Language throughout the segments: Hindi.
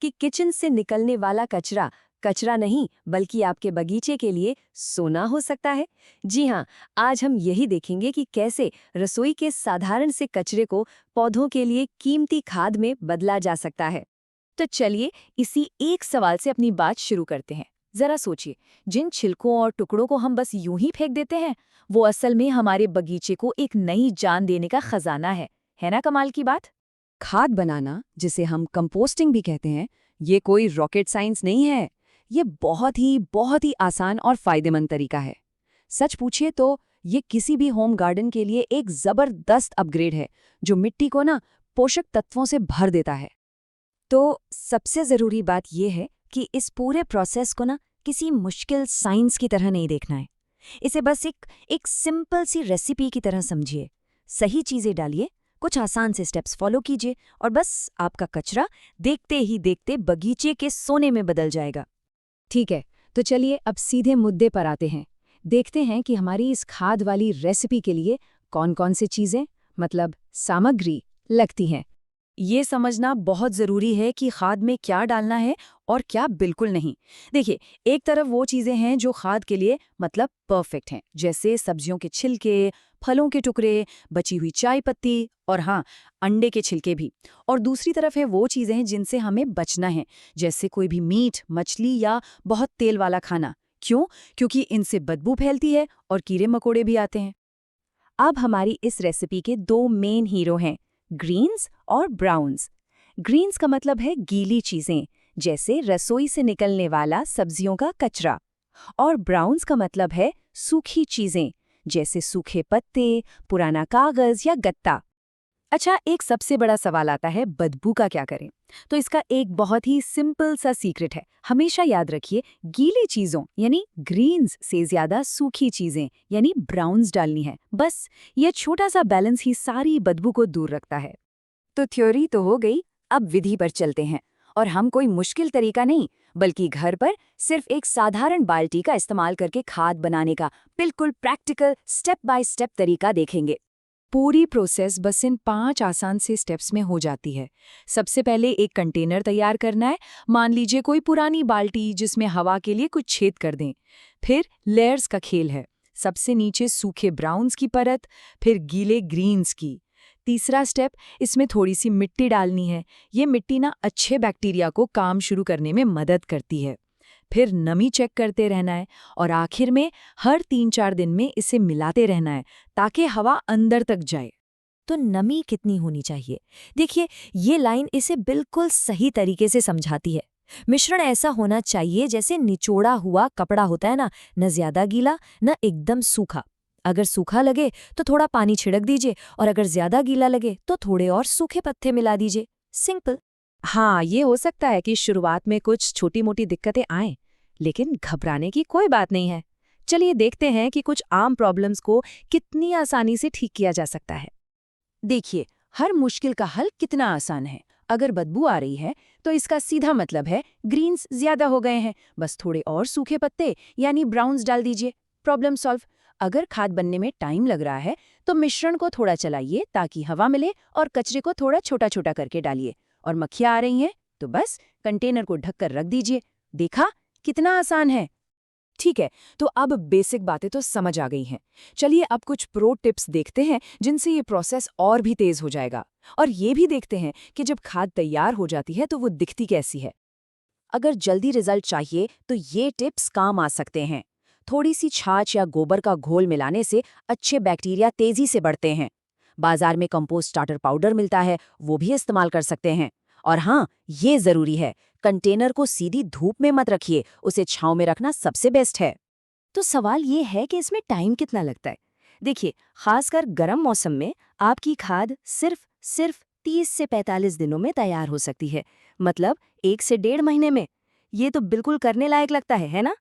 कि किचन से निकलने वाला कचरा कचरा नहीं बल्कि आपके बगीचे के लिए सोना हो सकता है। जी हाँ, आज हम यही देखेंगे कि कैसे रसोई के साधारण से कचरे को पौधों के लिए कीमती खाद में बदला जा सकता है। तो चलिए इसी एक सवाल से अपनी बात शुरू करते हैं। जरा सोचिए, जिन छिलकों और टुकड़ों को हम बस यूं ही फेंक देते हैं, वो असल में हमारे बगीचे को एक नई जान देने का खजाना है ना कमाल की बात? खाद बनाना, जिसे हम कंपोस्टिंग भी कहते हैं, ये कोई रॉकेट साइंस नहीं है। ये बहुत ही आसान और फायदेमंद तरीका है। सच पूछिए तो ये किसी भी होम गार्डन के लिए एक जबरदस्त अपग्रेड है, जो मिट्टी को पोषक तत्वों से भर देता है। तो सबसे ज़रूरी बात यह है कि इस पूरे प्रोसेस को किसी मुश्किल साइंस की तरह नहीं देखना है। इसे बस एक सिंपल सी रेसिपी की तरह समझिए। सही चीज़ें डालिए, कुछ आसान से स्टेप्स फॉलो कीजिए और बस आपका कचरा देखते ही देखते बगीचे के सोने में बदल जाएगा। ठीक है, तो चलिए अब सीधे मुद्दे पर आते हैं। देखते हैं कि हमारी इस खाद वाली रेसिपी के लिए कौन-कौन से चीज़ें, मतलब सामग्री, लगती हैं। ये समझना बहुत ज़रूरी है कि खाद में क्या डालना है और क्या बिल्कुल नहीं। देखिए, एक तरफ वो चीज़ें हैं जो खाद के लिए मतलब परफेक्ट हैं, जैसे सब्जियों के छिलके, फलों के टुकड़े, बची हुई चाय पत्ती और हाँ, अंडे के छिलके भी। और दूसरी तरफ है वो चीज़ें हैं जिनसे हमें बचना है, जैसे कोई भी मीट, मछली या बहुत तेल वाला खाना। क्यों? क्योंकि इनसे बदबू फैलती है और कीड़े मकोड़े भी आते हैं। अब हमारी इस रेसिपी के दो मेन हीरो हैं, ग्रीन्स और ब्राउन्स। ग्रीन्स का मतलब है गीली चीजें, जैसे रसोई से निकलने वाला सब्जियों का कचरा, और ब्राउन्स का मतलब है सूखी चीजें, जैसे सूखे पत्ते, पुराना कागज या गत्ता। अच्छा, एक सबसे बड़ा सवाल आता है, बदबू का क्या करें? तो इसका एक बहुत ही सिंपल सा सीक्रेट है। हमेशा याद रखिए, गीली चीज़ों यानी ग्रीन्स से ज़्यादा सूखी चीज़ें यानी ब्राउन्स डालनी है। बस ये छोटा सा बैलेंस ही सारी बदबू को दूर रखता है। तो थ्योरी तो हो गई, अब विधि पर चलते हैं। और हम कोई मुश्किल तरीका नहीं, बल्कि घर पर सिर्फ एक साधारण बाल्टी का इस्तेमाल करके खाद बनाने का बिल्कुल प्रैक्टिकल स्टेप बाय स्टेप तरीका देखेंगे। पूरी प्रोसेस बस इन 5 आसान से स्टेप्स में हो जाती है। सबसे पहले एक कंटेनर तैयार करना है। मान लीजिए कोई पुरानी बाल्टी जिसमें हवा के लिए कुछ छेद कर दें। फिर लेयर्स का खेल है। सबसे नीचे सूखे ब्राउन्स की परत, फिर गीले ग्रीन्स की। तीसरा स्टेप, इसमें थोड़ी सी मिट्टी डालनी है। ये मिट्टी अच्छे बैक्टीरिया को काम शुरू करने में मदद करती है। फिर नमी चेक करते रहना है और आखिर में हर 3-4 दिन में इसे मिलाते रहना है ताकि हवा अंदर तक जाए। तो नमी कितनी होनी चाहिए? देखिए, ये लाइन इसे बिल्कुल सही तरीके से समझाती है। मिश्रण ऐसा होना चाहिए जैसे निचोड़ा हुआ कपड़ा होता है ना, न ज्यादा गीला न एकदम सूखा। अगर सूखा लगे तो थोड़ा पानी छिड़क दीजिए, और अगर ज्यादा गीला लगे तो थोड़े और सूखे पत्ते मिला दीजिए। सिंपल। हाँ, ये हो सकता है कि शुरुआत में कुछ छोटी मोटी दिक्कतें आएं, लेकिन घबराने की कोई बात नहीं है। चलिए देखते हैं कि कुछ आम प्रॉब्लम्स को कितनी आसानी से ठीक किया जा सकता है। देखिए, हर मुश्किल का हल कितना आसान है। अगर बदबू आ रही है तो इसका सीधा मतलब है ग्रीन्स ज्यादा हो गए हैं। बस थोड़े और सूखे पत्ते यानी ब्राउन्स डाल दीजिए, प्रॉब्लम सॉल्व। अगर खाद बनने में टाइम लग रहा है तो मिश्रण को थोड़ा चलाइए ताकि हवा मिले और कचरे को थोड़ा छोटा छोटा करके डालिए। और मक्खियाँ आ रही हैं तो बस कंटेनर को ढककर रख दीजिए। देखा, कितना आसान है। ठीक है, तो अब बेसिक बातें तो समझ आ गई हैं। चलिए अब कुछ प्रो टिप्स देखते हैं जिनसे ये प्रोसेस और भी तेज हो जाएगा। और ये भी देखते हैं कि जब खाद तैयार हो जाती है तो वो दिखती कैसी है। अगर जल्दी रिजल्ट चाहिए तो ये टिप्स काम आ सकते हैं। थोड़ी सी छाछ या गोबर का घोल मिलाने से अच्छे बैक्टीरिया तेजी से बढ़ते हैं। बाजार में कंपोस्ट स्टार्टर पाउडर मिलता है, वो भी इस्तेमाल कर सकते हैं। और हाँ, ये जरूरी है, कंटेनर को सीधी धूप में मत रखिए, उसे छांव में रखना सबसे बेस्ट है। तो सवाल ये है कि इसमें टाइम कितना लगता है? देखिए, खासकर गर्म मौसम में आपकी खाद सिर्फ 30 से 45 दिनों में तैयार हो सकती है। मतलब 1 से 1.5 महीने में। ये तो बिल्कुल करने लायक लगता है ना?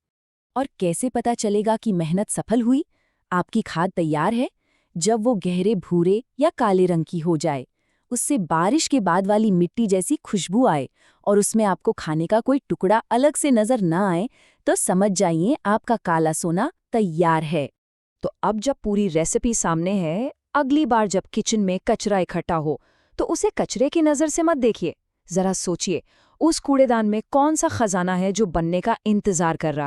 और कैसे पता चलेगा कि मेहनत सफल हुई? आपकी खाद तैयार है जब वो गहरे भूरे या काले रंग की हो जाए, उससे बारिश के बाद वाली मिट्टी जैसी खुशबू आए और उसमें आपको खाने का कोई टुकड़ा अलग से नजर न आए, तो समझ जाइए आपका काला सोना तैयार है। तो अब जब पूरी रेसिपी सामने है, अगली बार जब किचन में कचरा इकट्ठा हो तो उसे कचरे की नज़र से मत देखिए। जरा सोचिए, उस कूड़ेदान में कौन सा खजाना है जो बनने का इंतजार कर रहा है।